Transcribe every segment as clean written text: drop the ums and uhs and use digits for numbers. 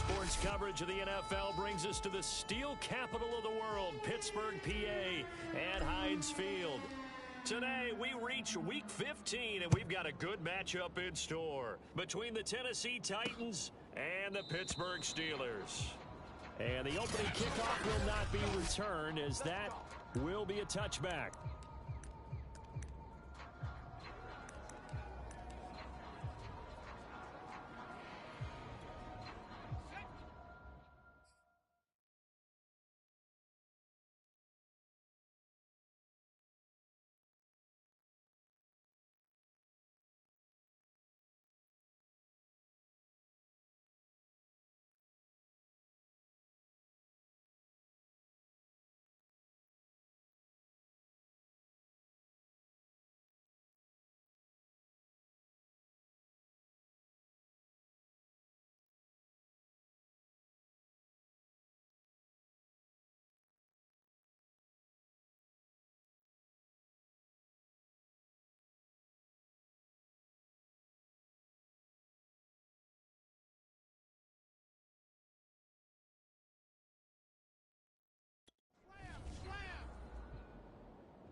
Sports coverage of the NFL brings us to the steel capital of the world, Pittsburgh, PA, at Heinz Field. Today, we reach Week 15, and we've got a good matchup in store between the Tennessee Titans and the Pittsburgh Steelers. And the opening kickoff will not be returned, as that will be a touchback.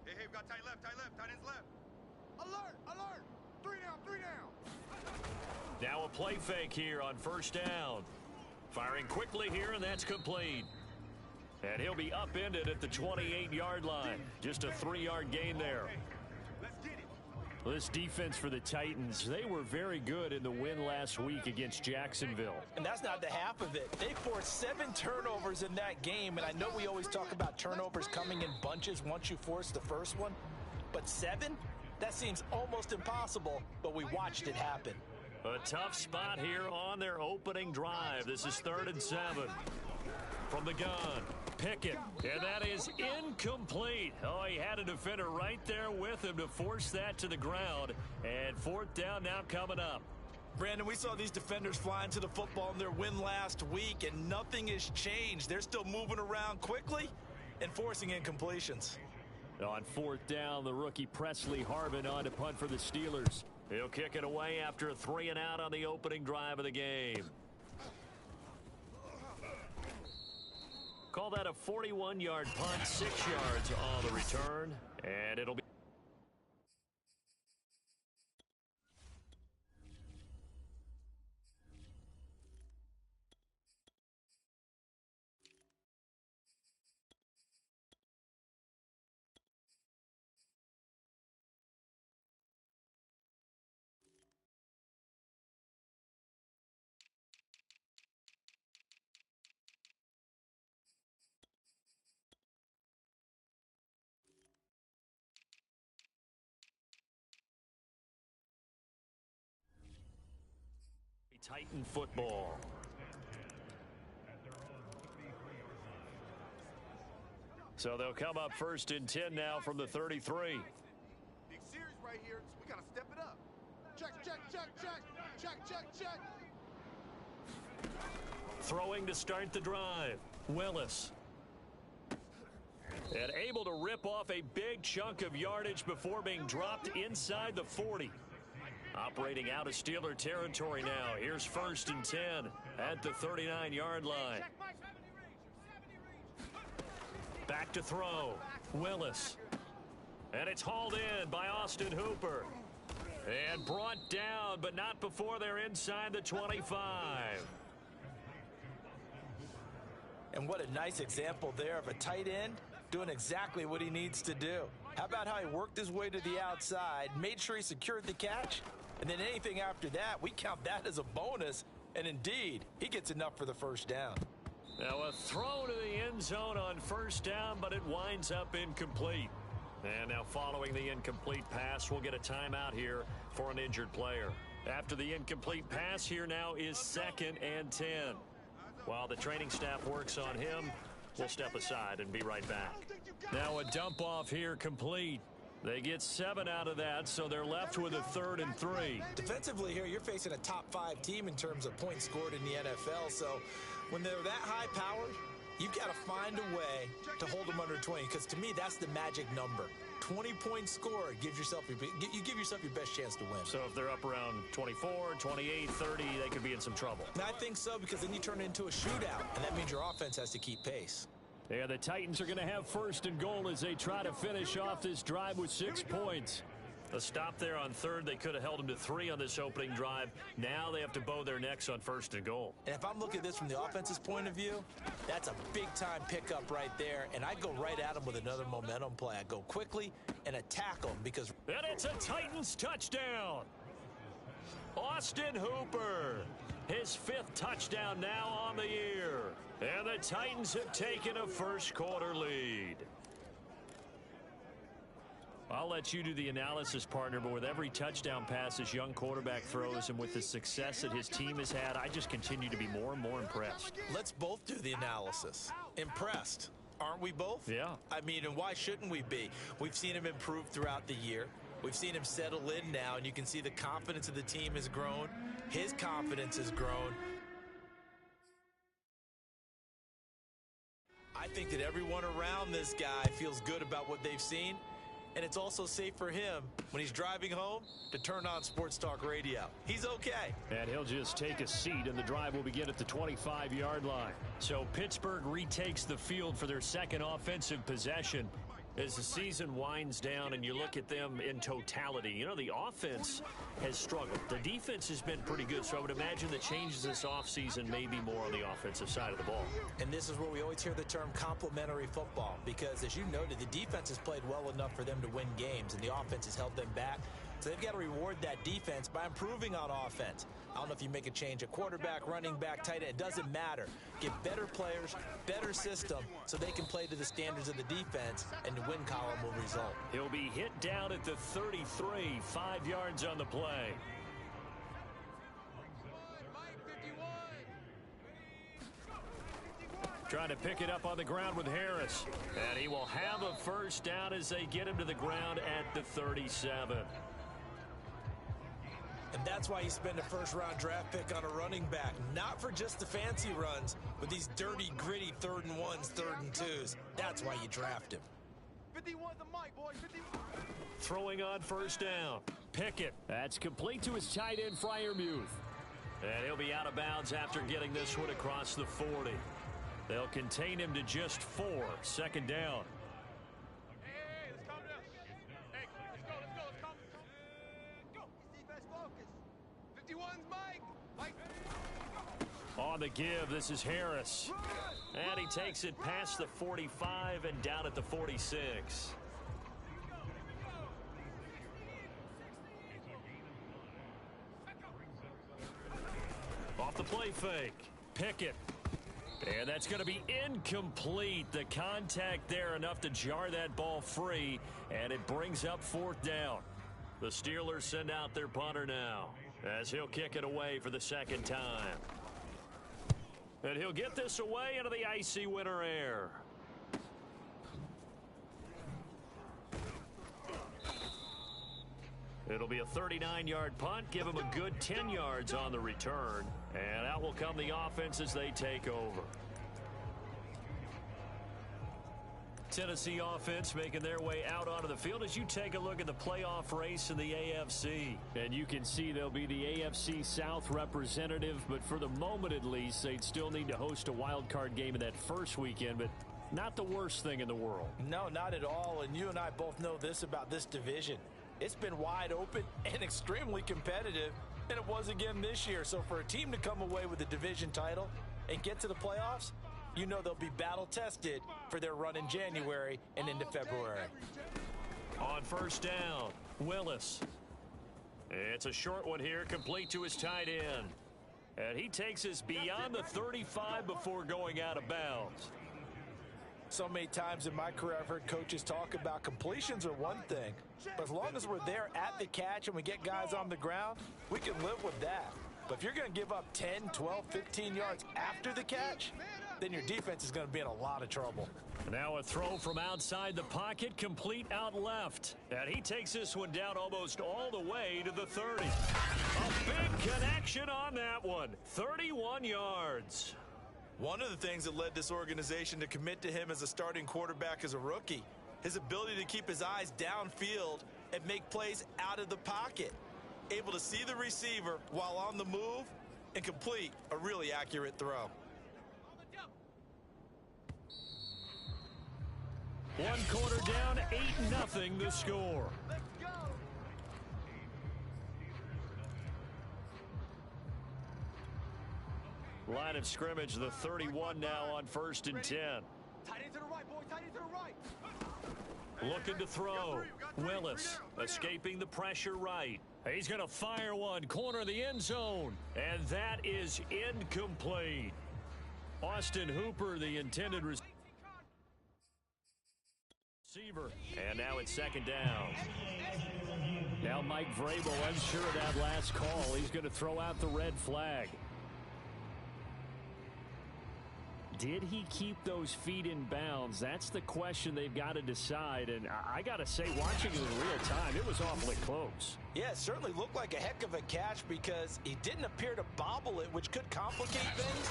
Hey, we've got tight left, tight ends left. Alert, alert, three down. Now a play fake here on first down. Firing quickly here, and that's complete. And he'll be upended at the 28-yard line. Just a 3-yard gain there. Let's get it. This defense for the Titans, they were very good in the win last week against Jacksonville. And that's not the half of it. They forced 7 turnovers in that game, and I know we always talk about turnovers coming in bunches once you force the first one. But 7? That seems almost impossible, but we watched it happen. A tough spot here on their opening drive. This is 3rd and 7. From the gun, Pickett, and that is incomplete. Oh, he had a defender right there with him to force that to the ground. And 4th down now coming up. Brandon, we saw these defenders flying to the football in their win last week, and nothing has changed. They're still moving around quickly and forcing incompletions. On 4th down, the rookie Presley Harvin on to punt for the Steelers. He'll kick it away after a 3-and-out on the opening drive of the game. Call that a 41-yard punt, 6 yards on the return, and it'll be Titan football. So they'll come up 1st and 10 now from the 33. Big series right here, so we got to step it up. Check. Throwing to start the drive. Willis. And able to rip off a big chunk of yardage before being dropped inside the 40. Operating out of Steeler territory now. Here's 1st and 10 at the 39-yard line. Back to throw. Willis. And it's hauled in by Austin Hooper. And brought down, but not before they're inside the 25. And what a nice example there of a tight end doing exactly what he needs to do. How about how he worked his way to the outside, made sure he secured the catch, and then anything after that, we count that as a bonus. And indeed, he gets enough for the 1st down. Now a throw to the end zone on 1st down, but it winds up incomplete. And now following the incomplete pass, we'll get a timeout here for an injured player. After the incomplete pass, here now is 2nd and 10. While the training staff works on him, we'll step aside and be right back. Now a dump off here complete. They get 7 out of that, so they're left with a 3rd and 3. Defensively here, you're facing a top 5 team in terms of points scored in the NFL. So when they're that high-powered, you've got to find a way to hold them under 20, because to me, that's the magic number. 20-point score, you give yourself your best chance to win. So if they're up around 24, 28, 30, they could be in some trouble. And I think so, because then you turn it into a shootout, and that means your offense has to keep pace. Yeah, the Titans are going to have first and goal as they try to finish off this drive with 6 points. A stop there on third. They could have held them to 3 on this opening drive. Now they have to bow their necks on first and goal. And if I'm looking at this from the offense's point of view, that's a big-time pickup right there. And I go right at them with another momentum play. I go quickly and attack them because... And it's a Titans touchdown. Austin Hooper, his 5th touchdown now on the year. And the Titans have taken a first-quarter lead. I'll let you do the analysis, partner, but with every touchdown pass this young quarterback throws and with the success that his team has had, I just continue to be more and more impressed. Let's both do the analysis. Impressed. Aren't we both? Yeah. I mean, and why shouldn't we be? We've seen him improve throughout the year. We've seen him settle in now, and you can see the confidence of the team has grown. His confidence has grown. I think that everyone around this guy feels good about what they've seen. And it's also safe for him when he's driving home to turn on Sports Talk Radio. He's okay. And he'll just take a seat, and the drive will begin at the 25-yard line. So Pittsburgh retakes the field for their second offensive possession. As the season winds down and you look at them in totality, you know, the offense has struggled. The defense has been pretty good, so I would imagine the changes this offseason may be more on the offensive side of the ball. And this is where we always hear the term complementary football, because as you noted, the defense has played well enough for them to win games, and the offense has held them back. So they've got to reward that defense by improving on offense. I don't know if you make a change at quarterback, running back, tight end. It doesn't matter. Get better players, better system, so they can play to the standards of the defense, and the win column will result. He'll be hit down at the 33, 5 yards on the play. Trying to pick it up on the ground with Harris. And he will have a first down as they get him to the ground at the 37. And that's why you spend a first-round draft pick on a running back. Not for just the fancy runs, but these dirty, gritty 3rd and 1s, 3rd and 2s. That's why you draft him. 51 the mic, boys. 51. Throwing on first down. Pickett. That's complete to his tight end, Freiermuth. And he'll be out of bounds after getting this one across the 40. They'll contain him to just 4. Second down. Hey, let's calm down. Hey, let's go. Let's calm down. Go. Defense focus. 51's Mike. Mike. On the give, this is Harris. And he takes it past the 45 and down at the 46. Off the play fake. Pickett. And that's going to be incomplete. The contact there enough to jar that ball free, and it brings up 4th down. The Steelers send out their punter now as he'll kick it away for the second time. And he'll get this away into the icy winter air. It'll be a 39-yard punt, give him a good 10 yards on the return. And out will come the offense as they take over. Tennessee offense making their way out onto the field as you take a look at the playoff race in the AFC. And you can see they'll be the AFC South representative, but for the moment at least, they'd still need to host a wild card game in that first weekend, but not the worst thing in the world. No, not at all, and you and I both know this about this division. It's been wide open and extremely competitive, and it was again this year. So for a team to come away with the division title and get to the playoffs, you know they'll be battle-tested for their run in January and into February. On first down, Willis. It's a short one here, complete to his tight end. And he takes us beyond the 35 before going out of bounds. So many times in my career, I've heard coaches talk about completions are one thing, but as long as we're there at the catch and we get guys on the ground, we can live with that. But if you're going to give up 10, 12, 15 yards after the catch, then your defense is going to be in a lot of trouble. Now a throw from outside the pocket, complete out left. And he takes this one down almost all the way to the 30. A big connection on that one. 31 yards. One of the things that led this organization to commit to him as a starting quarterback as a rookie His ability to keep his eyes downfield and make plays out of the pocket. Able to see the receiver while on the move and complete a really accurate throw. One quarter down, 8-0 the score. Let's go. Line of scrimmage, the 31 now on 1st and 10. Tight end to the right, boy. Tight end to the right. Looking to throw. Willis escaping the pressure right. He's going to fire one, corner of the end zone. And that is incomplete. Austin Hooper, the intended receiver. And now it's 2nd down. Now Mike Vrabel unsure of that last call. He's going to throw out the red flag. Did he keep those feet in bounds? That's the question they've got to decide. And I got to say, watching it in real time, it was awfully close. Yeah, it certainly looked like a heck of a catch because he didn't appear to bobble it, which could complicate things.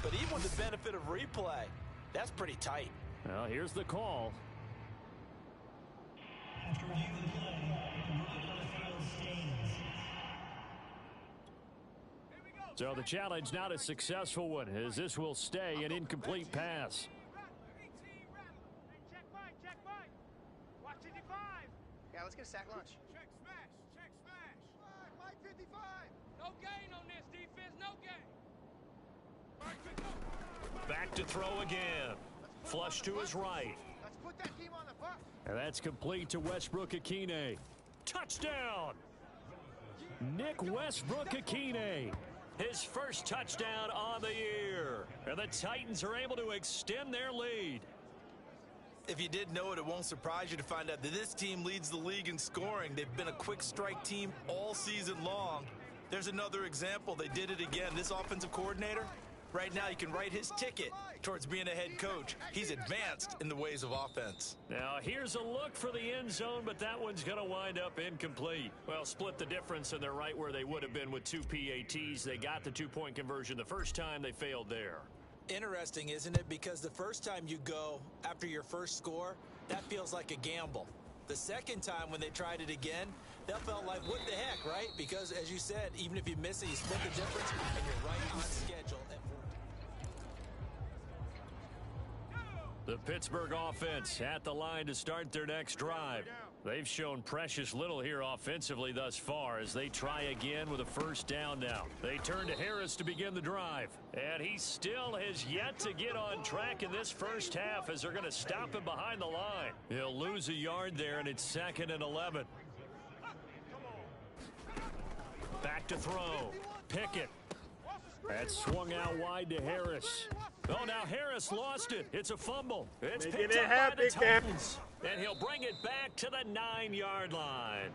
But even with the benefit of replay, that's pretty tight. Well, here's the call. After reviewing the play, field stains. So the challenge not a successful one, as this will stay an incomplete pass. Check Mike. Watch 55. Yeah, let's get a sack lunch. Check smash. Mike 55. No gain on this defense, no gain. Back to throw again. Flush to his right. Let's put that team on the bus. And that's complete to Westbrook-Ikhine. Touchdown! Nick Westbrook-Ikhine. His first touchdown on the year. And the Titans are able to extend their lead. If you did know it, it won't surprise you to find out that this team leads the league in scoring. They've been a quick strike team all season long. There's another example. They did it again. This offensive coordinator, right now, you can write his ticket towards being a head coach. He's advanced in the ways of offense. Now, here's a look for the end zone, but that one's going to wind up incomplete. Well, split the difference, and they're right where they would have been with 2 PATs. They got the 2-point conversion the first time. They failed there. Interesting, isn't it? Because the first time you go after your first score, that feels like a gamble. The second time when they tried it again, that felt like, what the heck, right? Because, as you said, even if you miss it, you split the difference, and you're right on schedule. The Pittsburgh offense at the line to start their next drive. They've shown precious little here offensively thus far as they try again with a first down now. They turn to Harris to begin the drive. And he still has yet to get on track in this first half as they're going to stop him behind the line. He'll lose a yard there, and it's 2nd and 11. Back to throw. Pickett. That swung out wide to Harris. Oh, now Harris lost it. It's a fumble. It's picked up by the Titans. And he'll bring it back to the 9-yard line.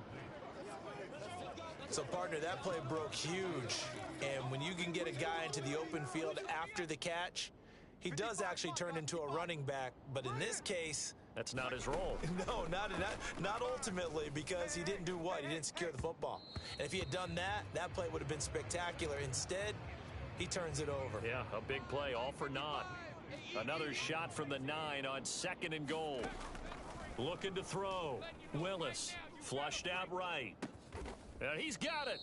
So, partner, that play broke huge. And when you can get a guy into the open field after the catch, he does actually turn into a running back. But in this case, that's not his role. No, not ultimately, because he didn't do what? He didn't secure the football. And if he had done that, that play would have been spectacular. Instead, he turns it over. Yeah, a big play, all for naught. Another shot from the 9 on 2nd and goal. Looking to throw. Willis flushed out right. And he's got it.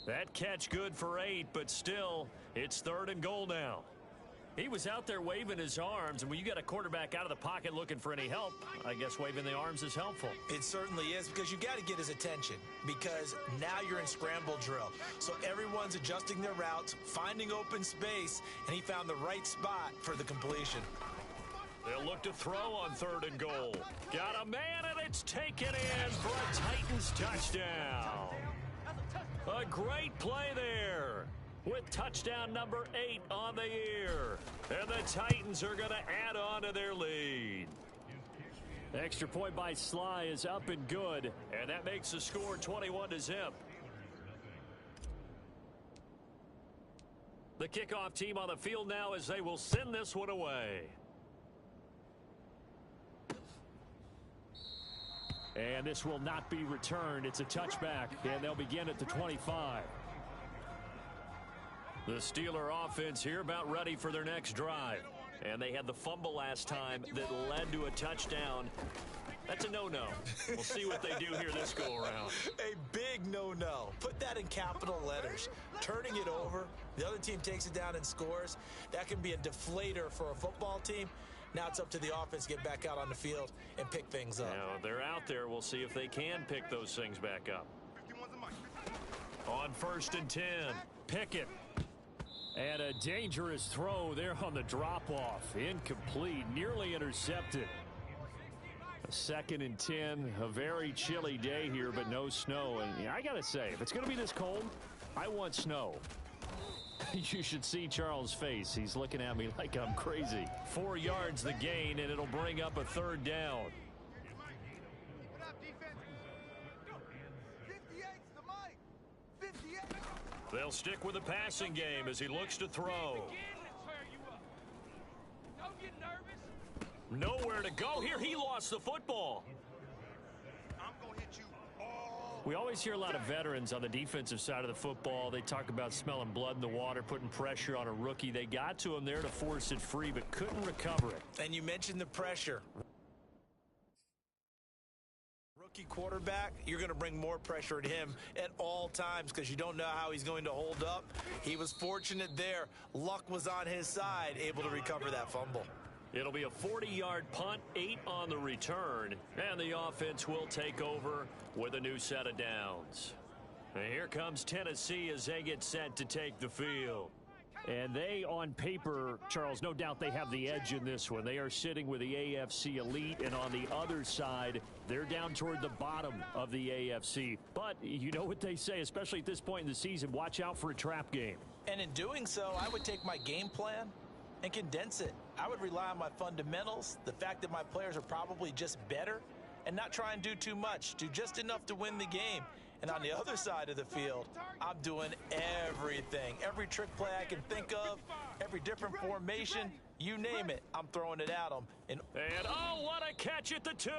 That catch good for 8, but still, it's 3rd and goal now. He was out there waving his arms, and when you got a quarterback out of the pocket looking for any help, I guess waving the arms is helpful. It certainly is, because you got to get his attention, because now you're in scramble drill. So everyone's adjusting their routes, finding open space, and he found the right spot for the completion. They'll look to throw on 3rd and goal. Got a man, and it's taken in for a Titans touchdown. A great play there, with touchdown number 8 on the year. And the Titans are going to add on to their lead. Extra point by Sly is up and good, and that makes the score 21-0. The kickoff team on the field now as they will send this one away. And this will not be returned. It's a touchback, and they'll begin at the 25. The Steeler offense here about ready for their next drive. And they had the fumble last time that led to a touchdown. That's a no-no. We'll see what they do here this go-around. A big no-no. Put that in capital letters. Turning it over, the other team takes it down and scores. That can be a deflator for a football team. Now it's up to the offense to get back out on the field and pick things up. Now, they're out there. We'll see if they can pick those things back up. 51's the mic. On 1st and 10, Pickett. And a dangerous throw there on the drop-off. Incomplete, nearly intercepted. A 2nd and 10, a very chilly day here, but no snow. And yeah, I got to say, if it's going to be this cold, I want snow. You should see Charles' face. He's looking at me like I'm crazy. 4 yards the gain, and it'll bring up a 3rd down. What up, defense? Go. 58's the mic. 58. They'll stick with the passing game as he looks to throw. Don't get nervous. Nowhere to go here. He lost the football. I'm going to hit you all. We always hear a lot of veterans on the defensive side of the football. They talk about smelling blood in the water, putting pressure on a rookie. They got to him there to force it free, but couldn't recover it. And you mentioned the pressure. Rookie quarterback, you're going to bring more pressure at him at all times because you don't know how he's going to hold up. He was fortunate there. Luck was on his side, able to recover that fumble. It'll be a 40-yard punt, 8 on the return, and the offense will take over with a new set of downs. And here comes Tennessee as they get set to take the field. And they, on paper, Charles, no doubt they have the edge in this one. They are sitting with the AFC elite, and on the other side, they're down toward the bottom of the AFC. But you know what they say, especially at this point in the season, watch out for a trap game. And in doing so, I would take my game plan and condense it. I would rely on my fundamentals, the fact that my players are probably just better, and not try and do too much. Do just enough to win the game. And on the other side of the field, I'm doing everything. Every trick play I can think of, every different formation, you name it, I'm throwing it at them. And oh, what a catch at the 2.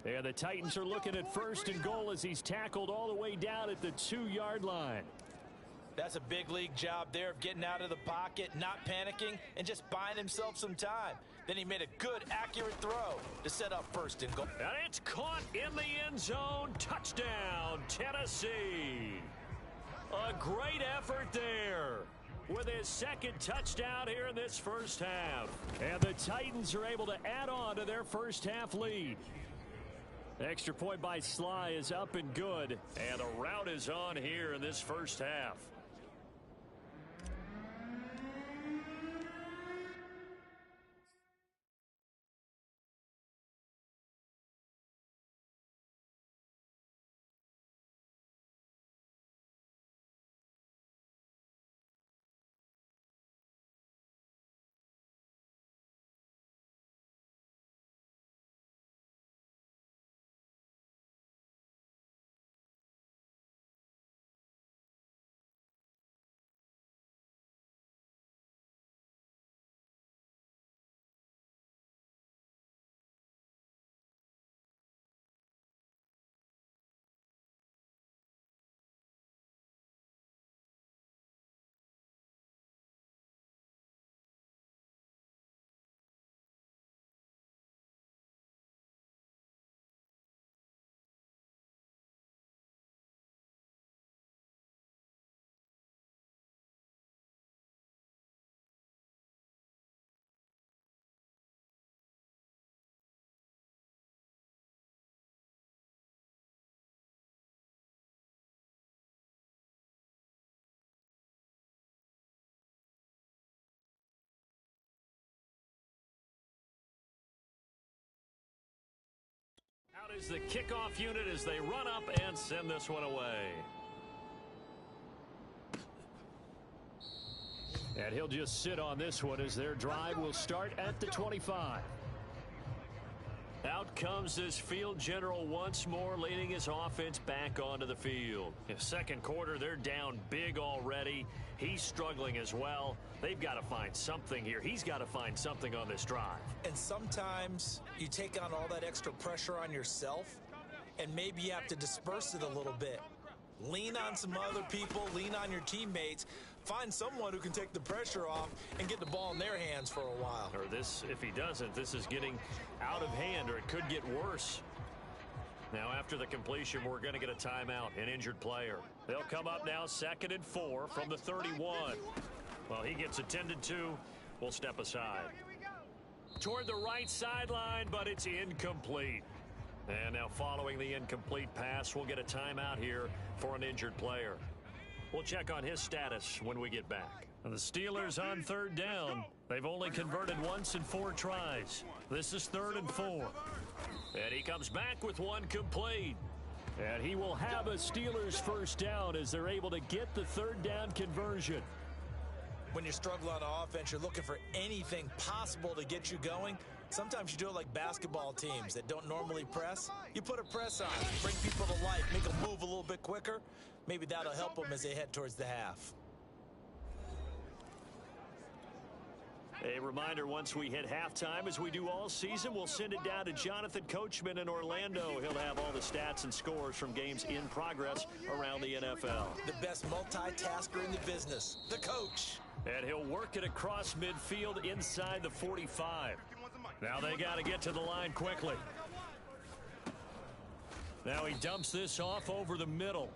And the Titans are looking at 1st and goal as he's tackled all the way down at the 2-yard line. That's a big league job there of getting out of the pocket, not panicking, and just buying himself some time. Then he made a good, accurate throw to set up 1st and goal. And it's caught in the end zone. Touchdown, Tennessee. A great effort there with his 2nd touchdown here in this first half. And the Titans are able to add on to their first half lead. Extra point by Sly is up and good. And a rout is on here in this first half. Out is the kickoff unit as they run up and send this one away. And he'll just sit on this one as their drive will start at the 25. Out comes this field general once more, leading his offense back onto the field. In the 2nd quarter, they're down big already. He's struggling as well. They've got to find something here. He's got to find something on this drive. And sometimes you take on all that extra pressure on yourself, and maybe you have to disperse it a little bit. Lean on some other people, lean on your teammates. find someone who can take the pressure off and get the ball in their hands for a while. Or this, if he doesn't, this is getting out of hand, or it could get worse. Now, after the completion, we're going to get a timeout, an injured player. They'll come up now 2nd and 4 from the 31. Well, he gets attended to. We'll step aside. Toward the right sideline, but it's incomplete. And now following the incomplete pass, we'll get a timeout here for an injured player. We'll check on his status when we get back. And the Steelers on 3rd down. They've only converted once in 4 tries. This is 3rd and 4. And he comes back with one complete. And he will have a Steelers first down as they're able to get the 3rd down conversion. When you struggle on offense, you're looking for anything possible to get you going. Sometimes you do it like basketball teams that don't normally press. You put a press on, bring people to life, make them move a little bit quicker. Maybe that'll help them as they head towards the half. A reminder, once we hit halftime, as we do all season, we'll send it down to Jonathan Coachman in Orlando. He'll have all the stats and scores from games in progress around the NFL. The best multitasker in the business, the coach. And he'll work it across midfield inside the 45. Now they got to get to the line quickly. Now he dumps this off over the middle.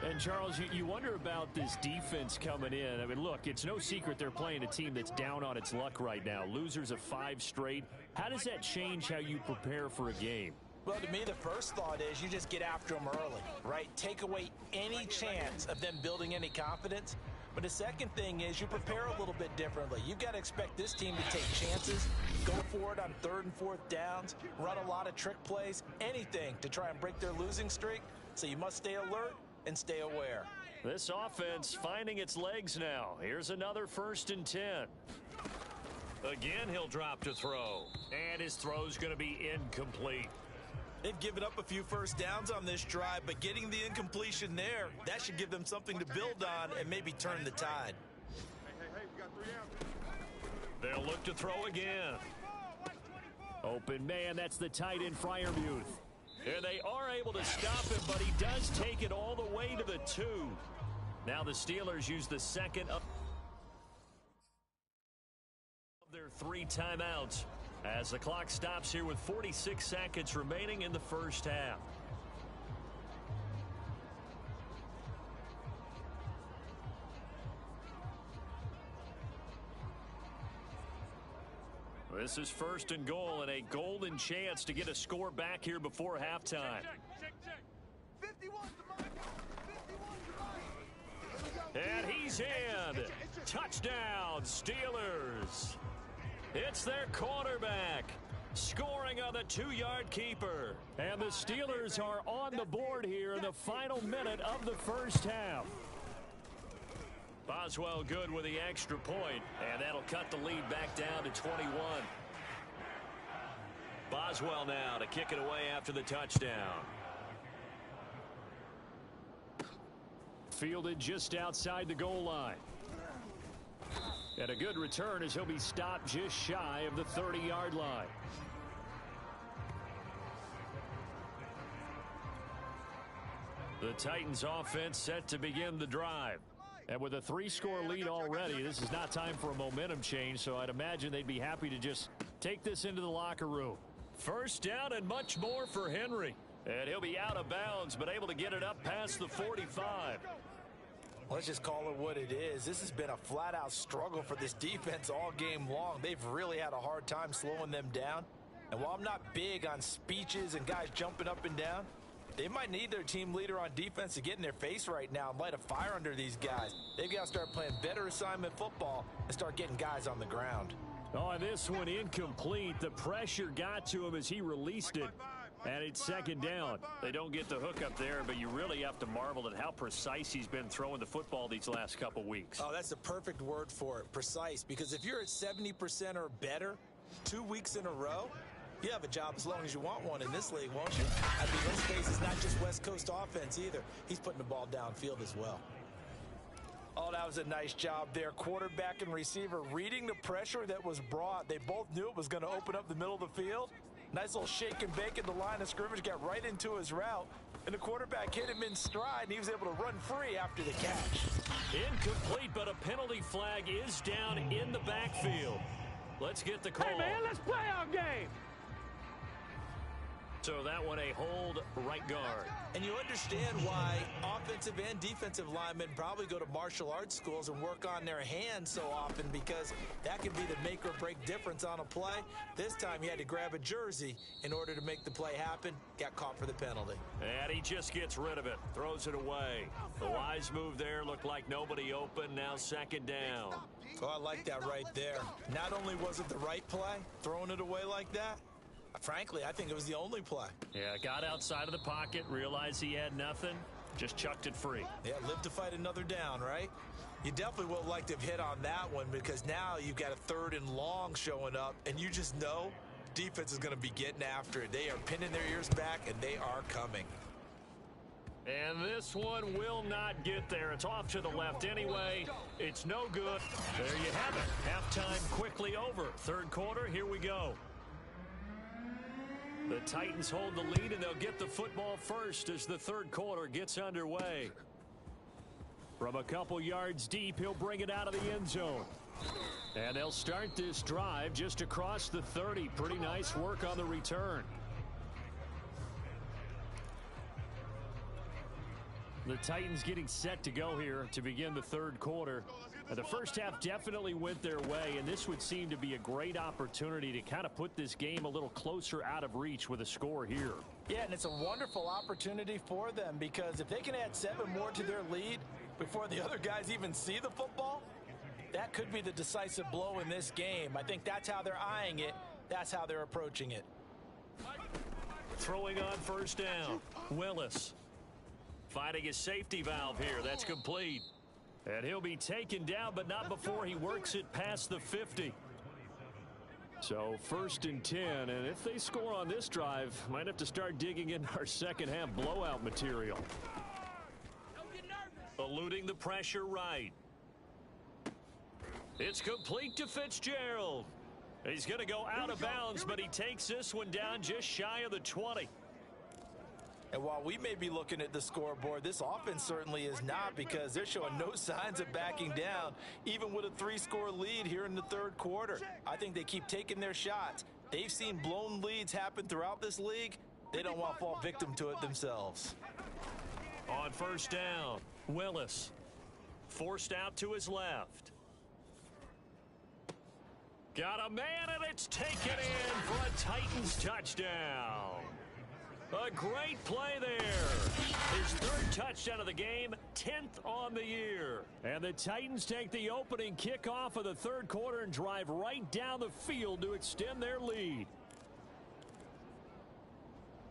And, Charles, you wonder about this defense coming in. I mean, look, it's no secret they're playing a team that's down on its luck right now. Losers of 5 straight. How does that change how you prepare for a game? Well, to me, the first thought is you just get after them early, right? Take away any chance of them building any confidence. But the second thing is you prepare a little bit differently. You've got to expect this team to take chances, go for it on 3rd and 4th downs, run a lot of trick plays, anything to try and break their losing streak. So you must stay alert and stay aware. This offense finding its legs now. Here's another 1st and 10. Again, he'll drop to throw. And his throw's going to be incomplete. They've given up a few first downs on this drive, but getting the incompletion there, that should give them something to build on and maybe turn the tide. Hey, we got 3 out. They'll look to throw again. Open man, that's the tight end Freiermuth. And they are able to stop him, but he does take it all the way to the 2. Now the Steelers use the second of their 3 timeouts as the clock stops here with 46 seconds remaining in the first half. This is 1st and goal and a golden chance to get a score back here before halftime. Check. 51 to mine. 51 to mine. And he's in. Touchdown, Steelers. It's their quarterback scoring on the 2-yard keeper. And the Steelers are on the board here in the final minute of the first half. Boswell good with the extra point, and that'll cut the lead back down to 21. Boswell now to kick it away after the touchdown. Fielded just outside the goal line. And a good return as he'll be stopped just shy of the 30-yard line. The Titans offense set to begin the drive. And with a 3-score lead already, this is not time for a momentum change, so I'd imagine they'd be happy to just take this into the locker room. First down and much more for Henry. And he'll be out of bounds, but able to get it up past the 45. Let's just call it what it is. This has been a flat-out struggle for this defense all game long. They've really had a hard time slowing them down. And while I'm not big on speeches and guys jumping up and down, they might need their team leader on defense to get in their face right now and light a fire under these guys. They've got to start playing better assignment football and start getting guys on the ground. Oh, and this one incomplete. The pressure got to him as he released it. And it's 2nd down. They don't get the hook up there, but you really have to marvel at how precise he's been throwing the football these last couple weeks. Oh, that's the perfect word for it, precise. Because if you're at 70% or better 2 weeks in a row, you have a job as long as you want one in this league, won't you? I mean, this case is not just West Coast offense either. He's putting the ball downfield as well. Oh, that was a nice job there. Quarterback and receiver reading the pressure that was brought. They both knew it was going to open up the middle of the field. Nice little shake and bake at the line of scrimmage. Got right into his route. and the quarterback hit him in stride, and he was able to run free after the catch. Incomplete, but a penalty flag is down in the backfield. Let's get the call. Hey, man, let's play our game. So that one a hold right guard. And you understand why offensive and defensive linemen probably go to martial arts schools and work on their hands so often, because that can be the make or break difference on a play. This time he had to grab a jersey in order to make the play happen. Got caught for the penalty. And he just gets rid of it. Throws it away. The wise move there. Looked like nobody open. Now second down. Oh, I like that right there. Not only was it the right play, throwing it away like that, frankly, I think it was the only play. Yeah, got outside of the pocket, realized he had nothing, just chucked it free. Yeah, live to fight another down, right? You definitely would have liked to have hit on that one, because now you've got a 3rd and long showing up, and you just know defense is going to be getting after it. They are pinning their ears back, and they are coming. And this one will not get there. It's off to the left anyway. It's no good. There you have it. Halftime quickly over. 3rd quarter, here we go. The Titans hold the lead, and they'll get the football first as the 3rd quarter gets underway. From a couple yards deep, he'll bring it out of the end zone. And they'll start this drive just across the 30. Pretty nice work on the return. The Titans getting set to go here to begin the 3rd quarter. The first half definitely went their way, and this would seem to be a great opportunity to kind of put this game a little closer out of reach with a score here. Yeah, and it's a wonderful opportunity for them, because if they can add 7 more to their lead before the other guys even see the football, that could be the decisive blow in this game. I think that's how they're eyeing it. That's how they're approaching it. Throwing on first down, Willis. Finding his safety valve here. That's complete. And he'll be taken down, but not before he works it past the 50. So 1st and 10, and if they score on this drive, might have to start digging in our second half blowout material. Eluding the pressure right. It's complete to Fitzgerald. He's going to go out of bounds, but he takes this one down just shy of the 20. And while we may be looking at the scoreboard, this offense certainly is not, because they're showing no signs of backing down, even with a 3-score lead here in the 3rd quarter. I think they keep taking their shots. They've seen blown leads happen throughout this league. They don't want to fall victim to it themselves. On first down, Willis forced out to his left. Got a man, and it's taken in for a Titans touchdown. A great play there. His 3rd touchdown of the game, 10th on the year. And the Titans take the opening kickoff of the 3rd quarter and drive right down the field to extend their lead.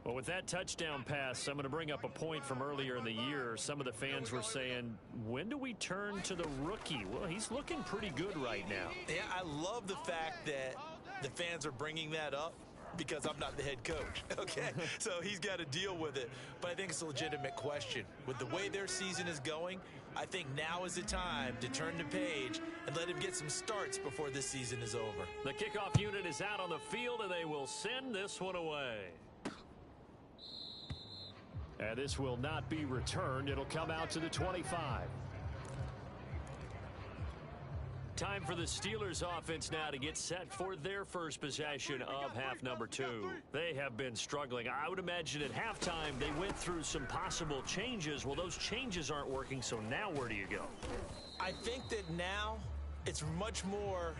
Well, with that touchdown pass, I'm going to bring up a point from earlier in the year. Some of the fans were saying, when do we turn to the rookie? Well, he's looking pretty good right now. Yeah, I love the fact that the fans are bringing that up, because I'm not the head coach, okay? So he's got to deal with it. But I think it's a legitimate question. With the way their season is going, I think now is the time to turn the page and let him get some starts before this season is over. The kickoff unit is out on the field, and they will send this one away. And this will not be returned. It'll come out to the 25. Time for the Steelers offense now to get set for their first possession of half number 2. They have been struggling. I would imagine at halftime they went through some possible changes. Well, those changes aren't working, so now where do you go? I think that now it's much more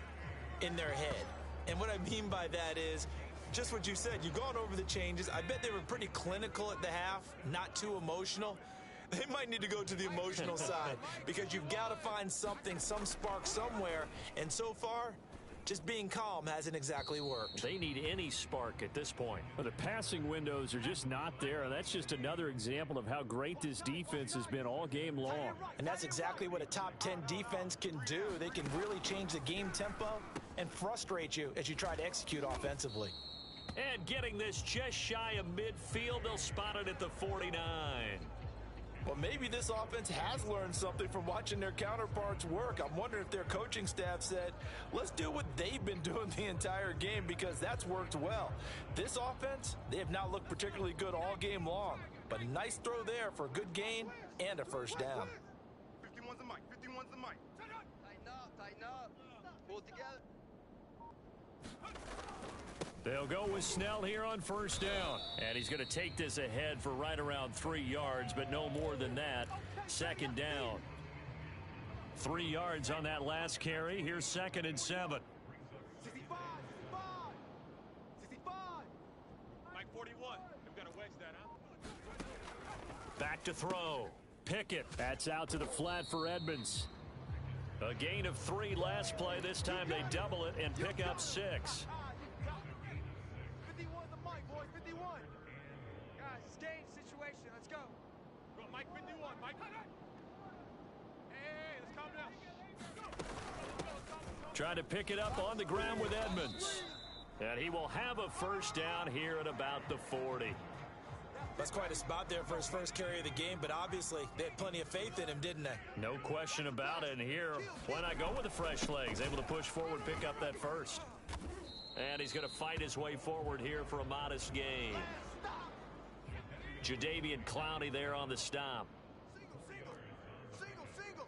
in their head. And what I mean by that is just what you said. You've gone over the changes. I bet they were pretty clinical at the half, not too emotional. They might need to go to the emotional side, because you've got to find something, some spark somewhere. And so far, just being calm hasn't exactly worked. They need any spark at this point. Well, the passing windows are just not there, and that's just another example of how great this defense has been all game long. And that's exactly what a top 10 defense can do. They can really change the game tempo and frustrate you as you try to execute offensively. And getting this just shy of midfield, they'll spot it at the 49. Well, maybe this offense has learned something from watching their counterparts work. I'm wondering if their coaching staff said, let's do what they've been doing the entire game, because that's worked well. This offense, they have not looked particularly good all game long. But a nice throw there for a good gain and a first down. 51's the mic. 51's the mic. Tighten up. Pull it together. They'll go with Snell here on first down. And he's going to take this ahead for right around 3 yards, but no more than that. Second down. 3 yards on that last carry. Here's 2nd and 7. 65. 65. Mike 41. We've got to wedge that, huh? Back to throw. Pickett. That's out to the flat for Edmonds. A gain of 3 last play. This time they double it and pick up 6. 51's the mic, boys. 51. Guys, it's game situation. Let's go. Go, Mike 51. Mike. Hey, let's calm down. Trying to pick it up on the ground with Edmonds. And he will have a first down here at about the 40. That's quite a spot there for his first carry of the game, but obviously they had plenty of faith in him, didn't they? No question about it. And here, why not go with the fresh legs? Able to push forward, pick up that first. And he's going to fight his way forward here for a modest gain. Jadeveon Clowney there on the stop. Single.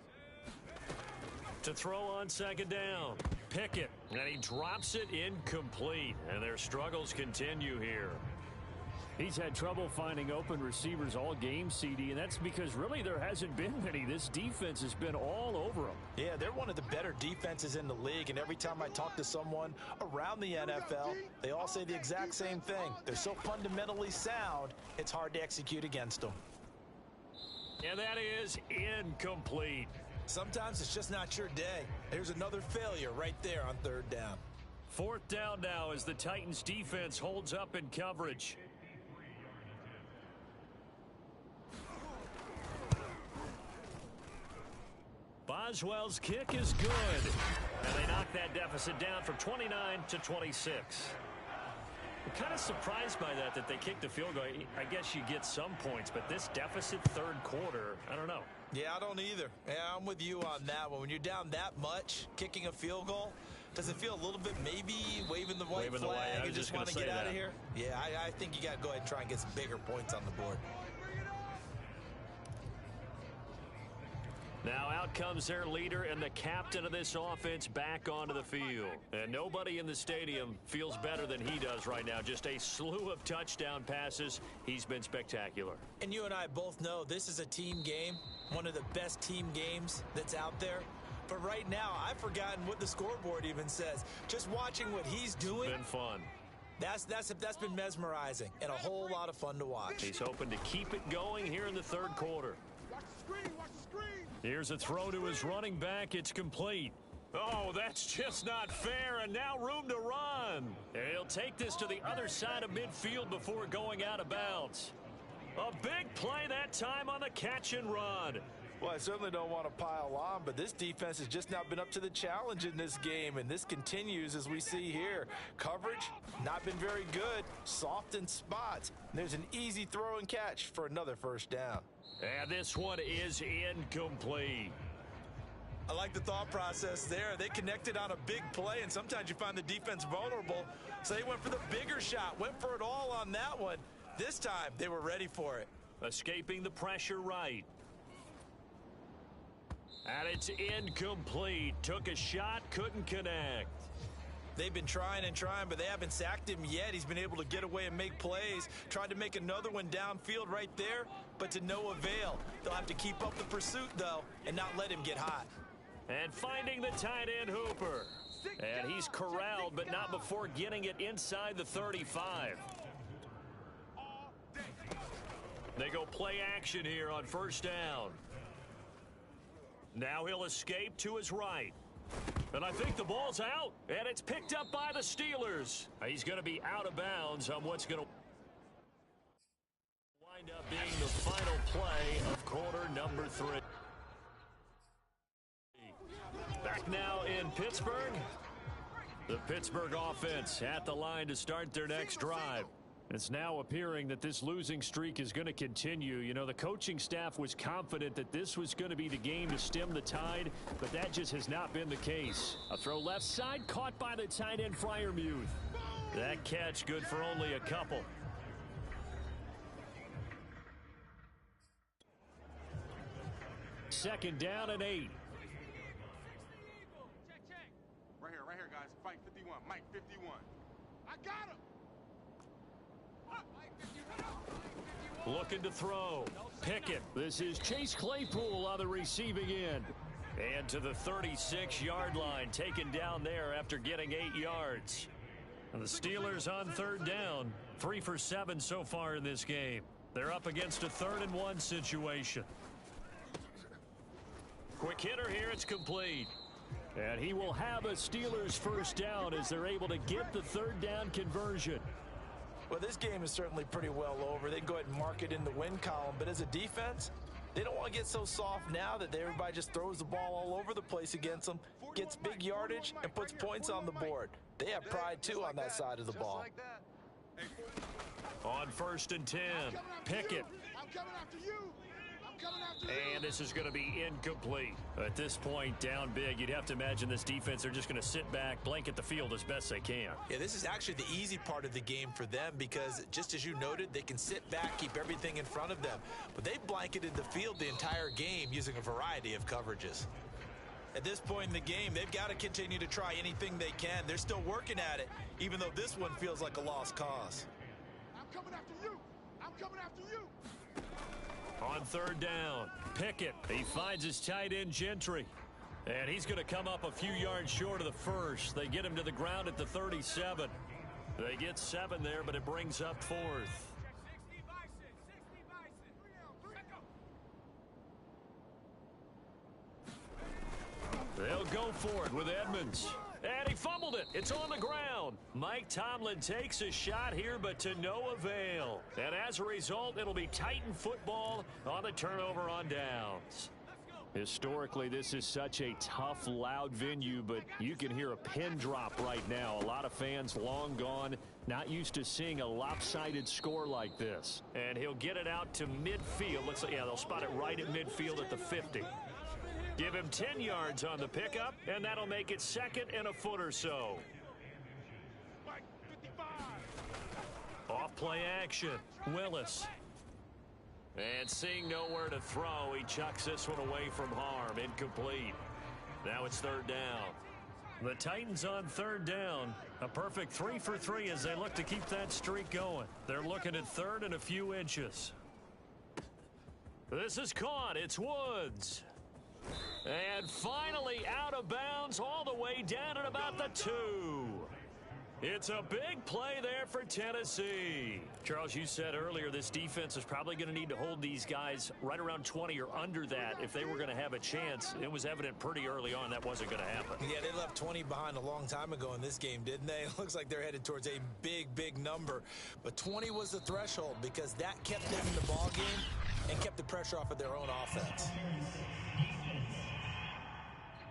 To throw on second down. Pickett. And he drops it incomplete. And their struggles continue here. He's had trouble finding open receivers all game, CD, and that's because really there hasn't been many. This defense has been all over him. Yeah, they're one of the better defenses in the league, and every time I talk to someone around the NFL, they all say the exact same thing. They're so fundamentally sound, it's hard to execute against them. And that is incomplete. Sometimes it's just not your day. There's another failure right there on third down. 4th down now as the Titans defense holds up in coverage. Boswell's kick is good. And they knock that deficit down from 29 to 26. I'm kind of surprised by that they kicked the field goal. I guess you get some points, but this deficit third quarter, I don't know. Yeah, I don't either. Yeah, I'm with you on that one. When you're down that much, kicking a field goal, does it feel a little bit maybe waving the white flag and just want to get out of here? Yeah, I think you got to go ahead and try and get some bigger points on the board. Now out comes their leader and the captain of this offense back onto the field. And nobody in the stadium feels better than he does right now. Just a slew of touchdown passes. He's been spectacular. And you and I both know this is a team game, one of the best team games that's out there. But right now, I've forgotten what the scoreboard even says. Just watching what he's doing. Been fun. That's been mesmerizing and a whole lot of fun to watch. He's hoping to keep it going here in the third quarter. Watch the screen. Here's a throw to his running back. It's complete. Oh, that's just not fair, and now room to run. He'll take this to the other side of midfield before going out of bounds. A big play that time on the catch and run. Well, I certainly don't want to pile on, but this defense has just not been up to the challenge in this game, and this continues as we see here. Coverage, not been very good, soft in spots. And there's an easy throw and catch for another first down. And this one is incomplete. I like the thought process there. They connected on a big play, and sometimes you find the defense vulnerable. So they went for the bigger shot, went for it all on that one. This time, they were ready for it. Escaping the pressure right. And it's incomplete. Took a shot, couldn't connect. They've been trying and trying, but they haven't sacked him yet. He's been able to get away and make plays. Tried to make another one downfield right there, but to no avail. They'll have to keep up the pursuit, though, and not let him get hot. And finding the tight end Hooper. And he's corralled, but not before getting it inside the 35. They go play action here on first down. Now he'll escape to his right. And I think the ball's out, and it's picked up by the Steelers. He's going to be out of bounds on what's going to wind up being the final play of quarter number 3. Back now in Pittsburgh. The Pittsburgh offense at the line to start their next drive. It's now appearing that this losing streak is going to continue. You know, the coaching staff was confident that this was going to be the game to stem the tide, but that just has not been the case. A throw left side caught by the tight end Freiermuth. That catch good for only a couple. 2nd down and 8. Right here, guys. Fight 51. Mike, 51. I got him. Looking to throw. Pickett. This is Chase Claypool on the receiving end. And to the 36-yard line, taken down there after getting 8 yards. And the Steelers on 3rd down, 3 for 7 so far in this game. They're up against a 3rd and 1 situation. Quick hitter here, it's complete. And he will have a Steelers 1st down as they're able to get the 3rd down conversion. Well, this game is certainly pretty well over. They can go ahead and mark it in the win column. But as a defense, they don't want to get so soft now that everybody just throws the ball all over the place against them, gets big yardage, and puts points on the board. They have pride, too, on that side of the ball. On 1st and 10, Pickett. I'm coming after you. I'm coming after you. And this is going to be incomplete. At this point, down big, you'd have to imagine this defense are just going to sit back, blanket the field as best they can. Yeah, this is actually the easy part of the game for them because, just as you noted, they can sit back, keep everything in front of them. But they blanketed the field the entire game using a variety of coverages. At this point in the game, they've got to continue to try anything they can. They're still working at it, even though this one feels like a lost cause. I'm coming after you. I'm coming after you. On 3rd down, Pickett. He finds his tight end, Gentry. And he's going to come up a few yards short of the 1st. They get him to the ground at the 37. They get 7 there, but it brings up 4th. They'll go for it with Edmonds. And he fumbled it. It's on the ground. Mike Tomlin takes a shot here, but to no avail. And as a result, it'll be Titan football on the turnover on downs. Historically, this is such a tough, loud venue, but you can hear a pin drop right now. A lot of fans long gone, not used to seeing a lopsided score like this. And he'll get it out to midfield. Looks like, yeah, they'll spot it right at midfield at the 50. Give him 10 yards on the pickup, and that'll make it 2nd and a foot or so. Off play action. Willis. And seeing nowhere to throw, he chucks this one away from harm. Incomplete. Now it's 3rd down. The Titans on 3rd down. A perfect 3 for 3 as they look to keep that streak going. They're looking at 3rd and a few inches. This is caught. It's Woods. And finally out of bounds all the way down at about the 2. It's a big play there for Tennessee. Charles, you said earlier this defense is probably going to need to hold these guys right around 20 or under that if they were going to have a chance. It was evident pretty early on that wasn't going to happen. Yeah, they left 20 behind a long time ago in this game, didn't they? It looks like they're headed towards a big, big number. But 20 was the threshold because that kept them in the ball game and kept the pressure off of their own offense.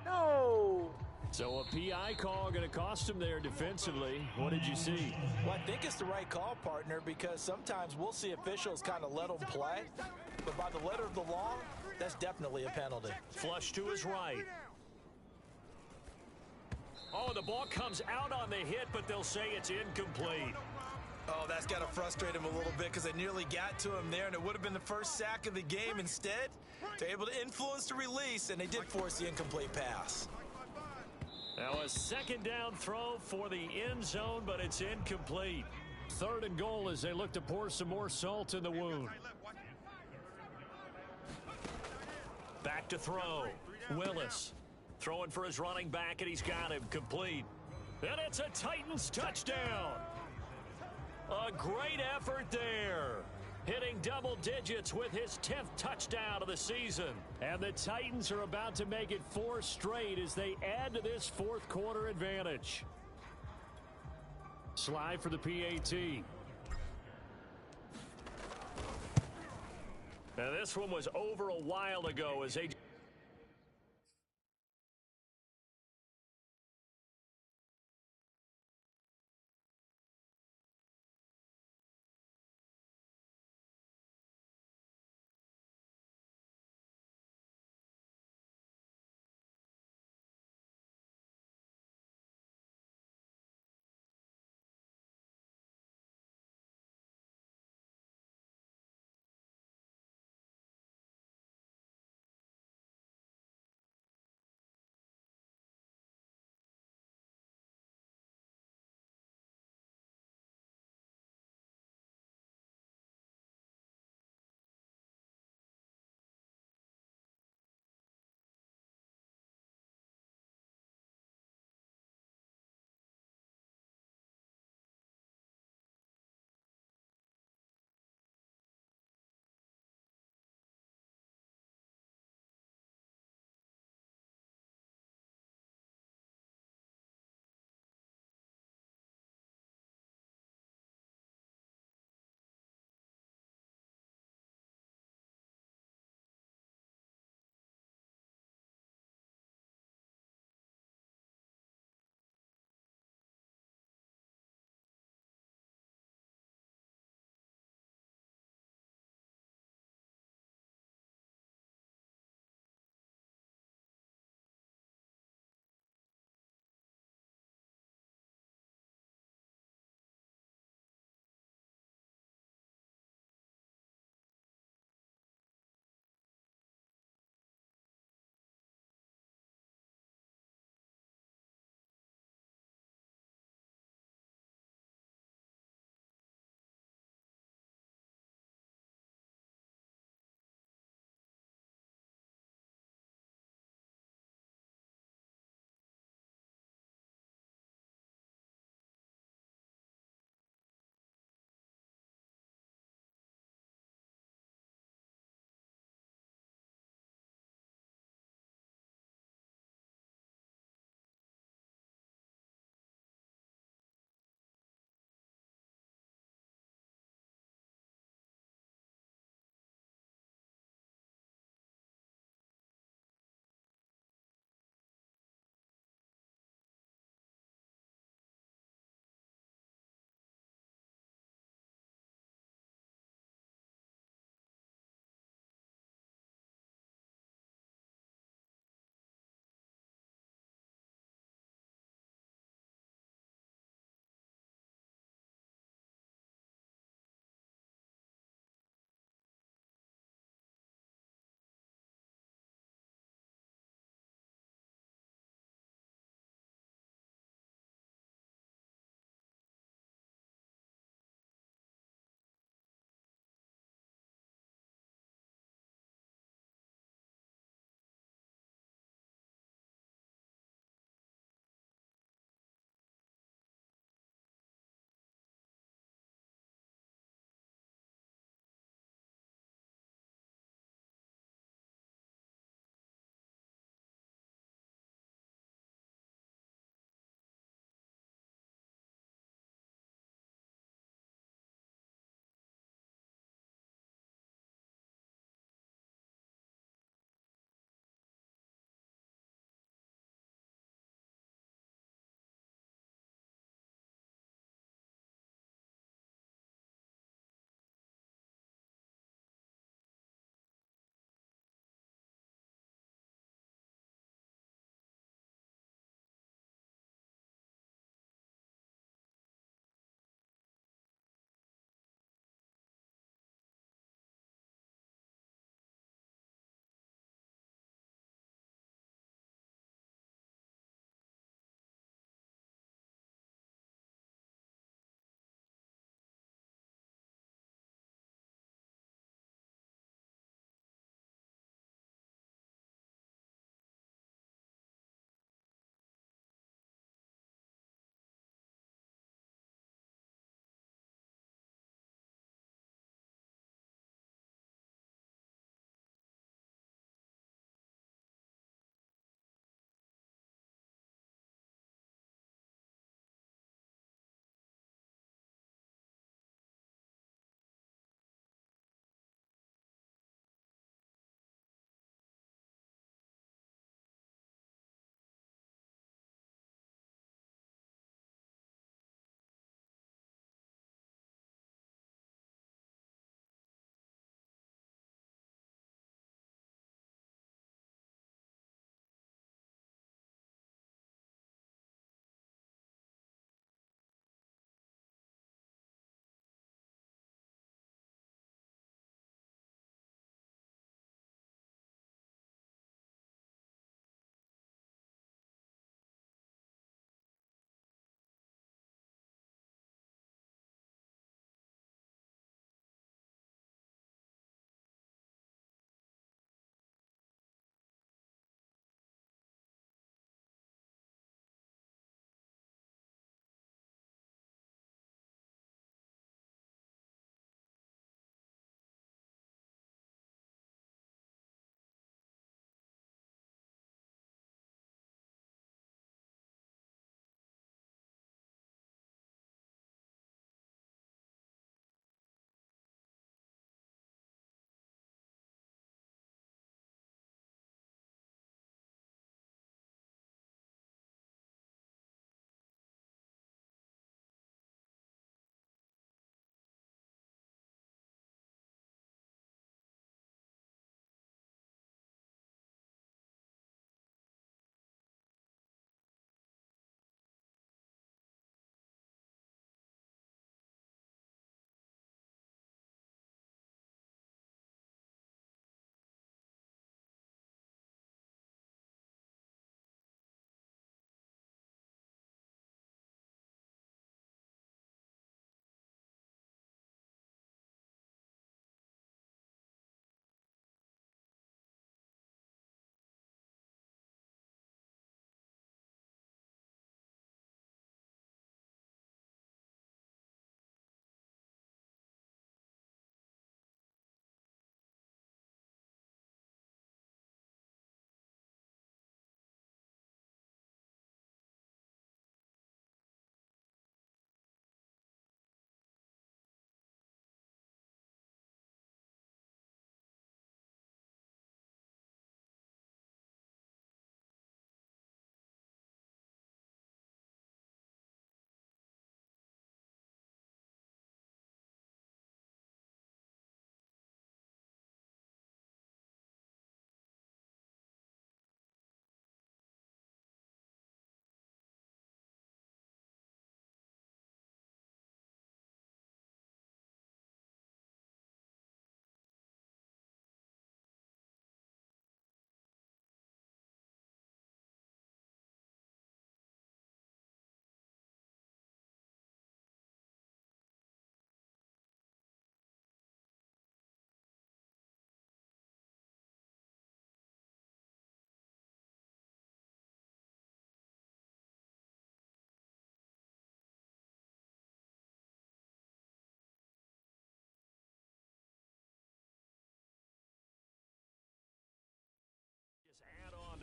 No. So a PI call going to cost him there defensively. What did you see? Well, I think it's the right call, partner, because sometimes we'll see officials kind of let them play. But by the letter of the law, that's definitely a penalty. Flush to his right. Oh, the ball comes out on the hit, but they'll say it's incomplete. Oh, that's got to frustrate him a little bit because they nearly got to him there, and it would have been the first sack of the game. Instead, they're able to influence the release, and they did force the incomplete pass. Now a 2nd down throw for the end zone, but it's incomplete. 3rd and goal as they look to pour some more salt in the wound. Back to throw. Willis throwing for his running back, and he's got him complete. And it's a Titans touchdown. A great effort there. Hitting double digits with his 10th touchdown of the season. And the Titans are about to make it 4 straight as they add to this 4th quarter advantage. Slide for the PAT. Now this one was over a while ago as they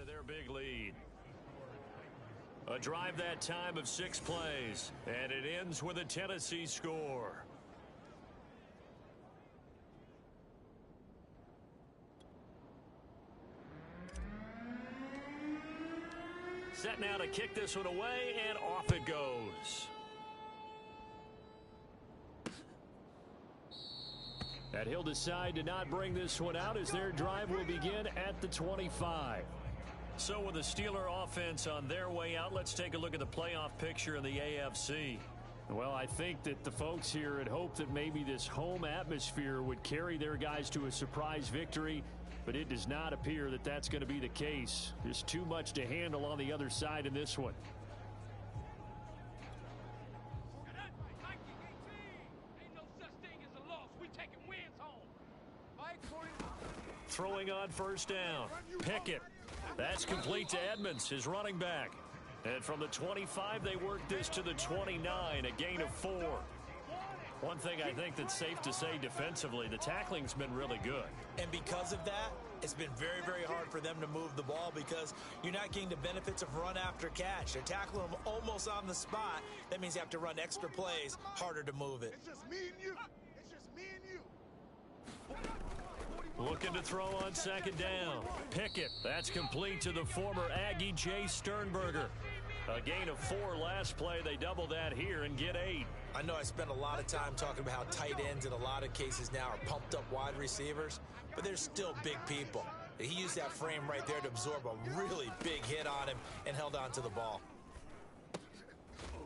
to their big lead. A drive that time of 6 plays, and it ends with a Tennessee score. Set now to kick this one away, and off it goes. And he'll decide to not bring this one out as their drive will begin at the 25. So with the Steeler offense on their way out, let's take a look at the playoff picture in the AFC. Well, I think that the folks here had hoped that maybe this home atmosphere would carry their guys to a surprise victory, but it does not appear that that's going to be the case. There's too much to handle on the other side in this one. Throwing on first down. Pickett. That's complete to Edmonds, his running back. And from the 25, they work this to the 29, a gain of 4. One thing I think that's safe to say defensively, the tackling's been really good. And because of that, it's been very, very hard for them to move the ball because you're not getting the benefits of run after catch. They're tackling them almost on the spot. That means you have to run extra plays, harder to move it. It's just me and you. It's just me and you. Looking to throw on second down. Pickett. That's complete to the former Aggie Jay Sternberger. A gain of 4 last play. They double that here and get 8. I know I spent a lot of time talking about how tight ends in a lot of cases now are pumped up wide receivers, but they're still big people. He used that frame right there to absorb a really big hit on him and held on to the ball.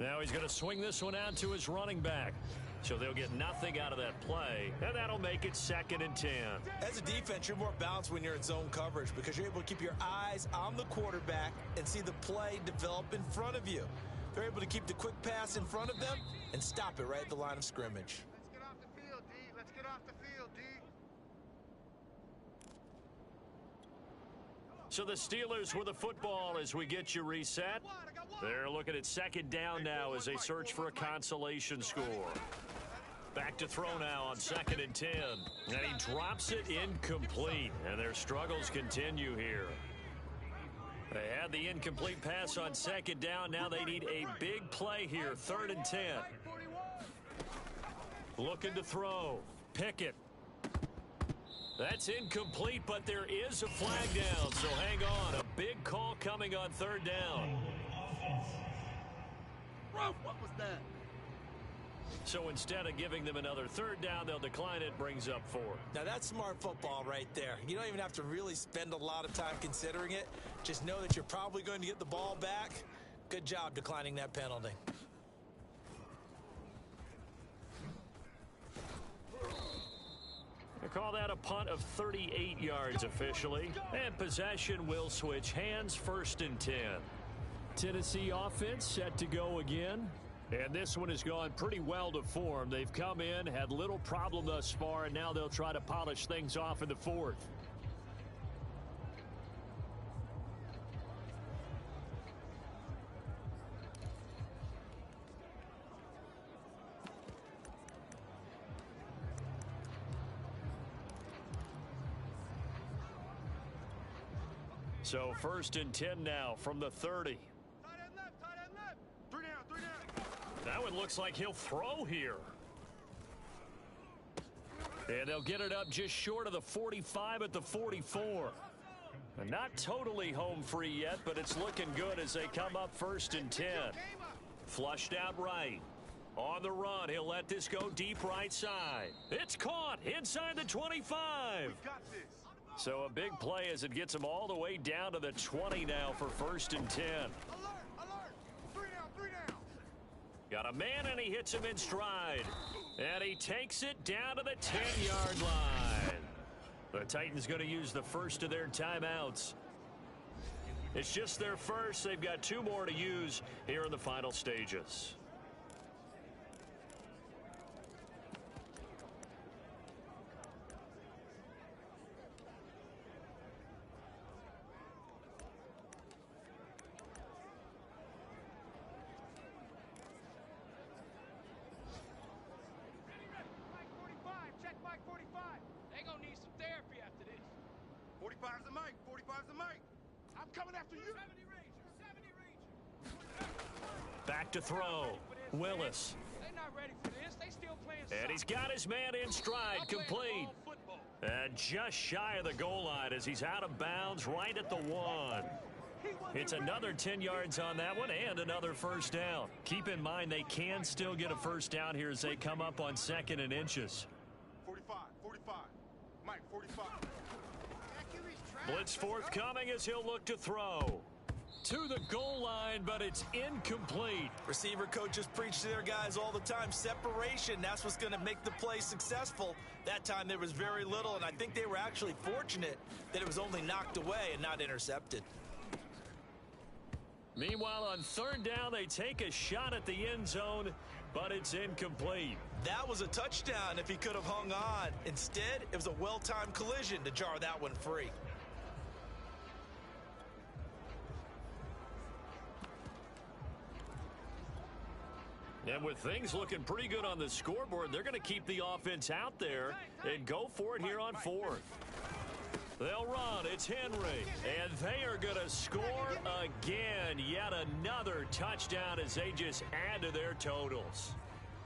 Now he's going to swing this one out to his running back. So they'll get nothing out of that play, and that'll make it 2nd and 10. As a defense, you're more balanced when you're in zone coverage because you're able to keep your eyes on the quarterback and see the play develop in front of you. They're able to keep the quick pass in front of them and stop it right at the line of scrimmage. Let's get off the field, D. Let's get off the field, D. So the Steelers with the football as we get you reset. They're looking at 2nd down now as they search for a consolation score. Back to throw now on 2nd and 10. And he drops it incomplete. And their struggles continue here. They had the incomplete pass on 2nd down. Now they need a big play here. 3rd and 10. Looking to throw. Pickett. That's incomplete, but there is a flag down. So hang on. A big call coming on 3rd down. Bro, what was that? So instead of giving them another 3rd down, they'll decline it. Brings up 4. Now that's smart football right there. You don't even have to really spend a lot of time considering it. Just know that you're probably going to get the ball back. Good job declining that penalty. They call that a punt of 38 yards officially. And possession will switch hands. 1st and 10. Tennessee offense set to go again. And this one has gone pretty well to form. They've come in, had little problem thus far, and now they'll try to polish things off in the 4th. So 1st and 10 now from the 30. Tight end left, tight end left. 3 down, 3 down. That one looks like he'll throw here. And they'll get it up just short of the 45 at the 44. And not totally home free yet, but it's looking good as they come up 1st and 10. Flushed out right. On the run, he'll let this go deep right side. It's caught inside the 25. Got this. So a big play as it gets them all the way down to the 20 now for 1st and 10. Alert, alert. 3 down, 3 down. Got a man, and he hits him in stride. And he takes it down to the 10-yard line. The Titans going to use the first of their timeouts. It's just their first. They've got 2 more to use here in the final stages. Mike 45, check Mike 45. They gonna need some therapy after this. 45's the mic. 45's the mic. I'm I'm coming after you. Back to throw. Willis. They're not ready for this. They still playing And he's got his man in stride, complete. And just shy of the goal line as he's out of bounds right at the 1. It's another 10 yards on that one and another first down. Keep in mind they can still get a first down here as they come up on 2nd and inches. 45, 45. Mike, 45. Blitz forthcoming as he'll look to throw. To the goal line, but it's incomplete. Receiver coaches preach to their guys all the time. Separation, that's what's going to make the play successful. That time there was very little, and I think they were actually fortunate that it was only knocked away and not intercepted. Meanwhile, on 3rd down, they take a shot at the end zone, but it's incomplete. That was a touchdown if he could have hung on. Instead, it was a well-timed collision to jar that one free. And with things looking pretty good on the scoreboard, they're going to keep the offense out there and go for it here on 4th. They'll run. It's Henry. And they are going to score again. Yet another touchdown as they just add to their totals.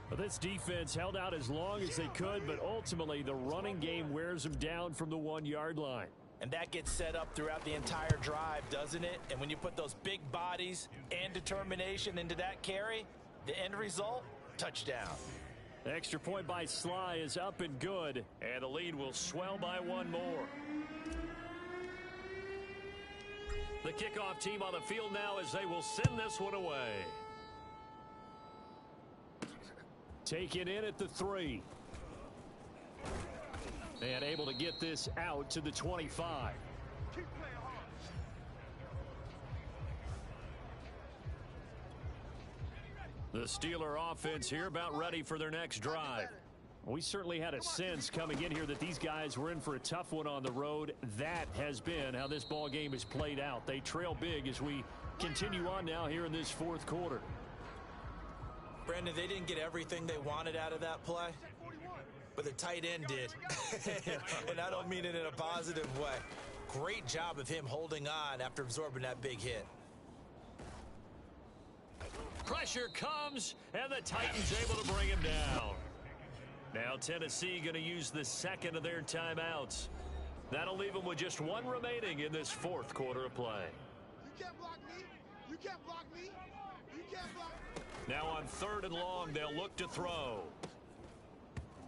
Well, this defense held out as long as they could, but ultimately the running game wears them down from the 1-yard line. And that gets set up throughout the entire drive, doesn't it? And when you put those big bodies and determination into that carry, the end result, touchdown. Extra point by Sly is up and good. And the lead will swell by 1 more. The kickoff team on the field now as they will send this one away. Taken in at the 3. And able to get this out to the 25. Keep playing hard. The Steeler offense here about ready for their next drive. We certainly had a sense coming in here that these guys were in for a tough one on the road. That has been how this ball game has played out. They trail big as we continue on now here in this 4th quarter. Brandon, they didn't get everything they wanted out of that play, but the tight end did. And I don't mean it in a positive way. Great job of him holding on after absorbing that big hit. Pressure comes, and the Titans able to bring him down. Now Tennessee going to use the 2nd of their timeouts. That'll leave them with just 1 remaining in this 4th quarter of play. You can't block me. You can't block me. You can't block me. Now on 3rd and long, they'll look to throw.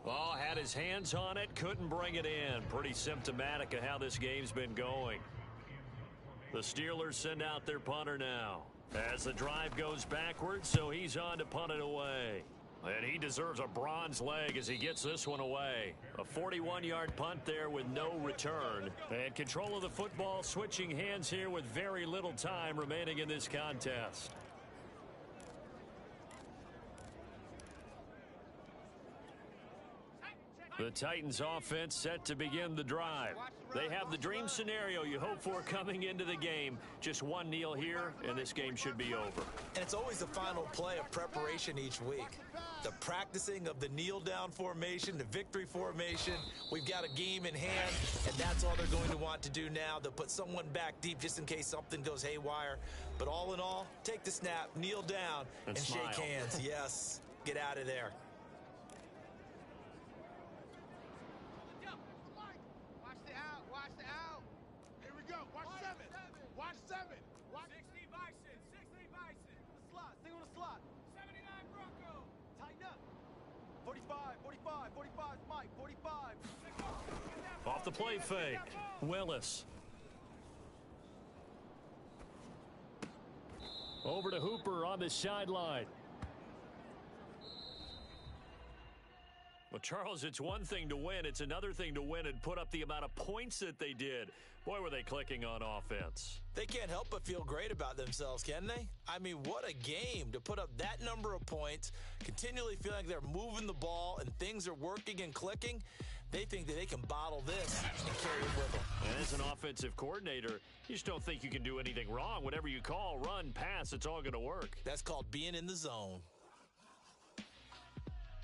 Oh, had his hands on it, couldn't bring it in. Pretty symptomatic of how this game's been going. The Steelers send out their punter now as the drive goes backwards, so he's on to punt it away. And he deserves a bronze leg as he gets this one away. A 41-yard punt there with no return. And control of the football switching hands here with very little time remaining in this contest. The Titans offense set to begin the drive. They have the dream scenario you hope for coming into the game. Just 1 kneel here, and this game should be over. And it's always the final play of preparation each week. The practicing of the kneel-down formation, the victory formation. We've got a game in hand, and that's all they're going to want to do now. They'll put someone back deep just in case something goes haywire. But all in all, take the snap, kneel down, and shake hands. Yes, get out of there. Watch the out. Watch the out. Here we go. Watch 7. Watch 7. Watch 60 Bison. 60 Bison. The slot. Stay on the slot. 79 Bronco. Tighten up. 45. 45. 45. Mike. 45. Off the play fake. Willis. Over to Hooper on the sideline. Well, Charles, it's one thing to win. It's another thing to win and put up the amount of points that they did. Boy, were they clicking on offense. They can't help but feel great about themselves, can they? I mean, what a game to put up that number of points, continually feeling like they're moving the ball and things are working and clicking. They think that they can bottle this and carry it with them. And as an offensive coordinator, you just don't think you can do anything wrong. Whatever you call, run, pass, it's all going to work. That's called being in the zone.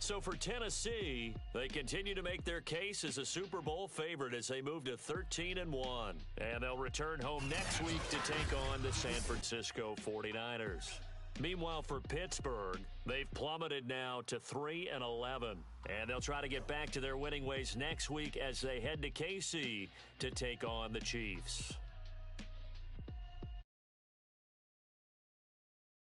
So for Tennessee, they continue to make their case as a Super Bowl favorite as they move to 13-1. And they'll return home next week to take on the San Francisco 49ers. Meanwhile, for Pittsburgh, they've plummeted now to 3-11. And they'll try to get back to their winning ways next week as they head to KC to take on the Chiefs.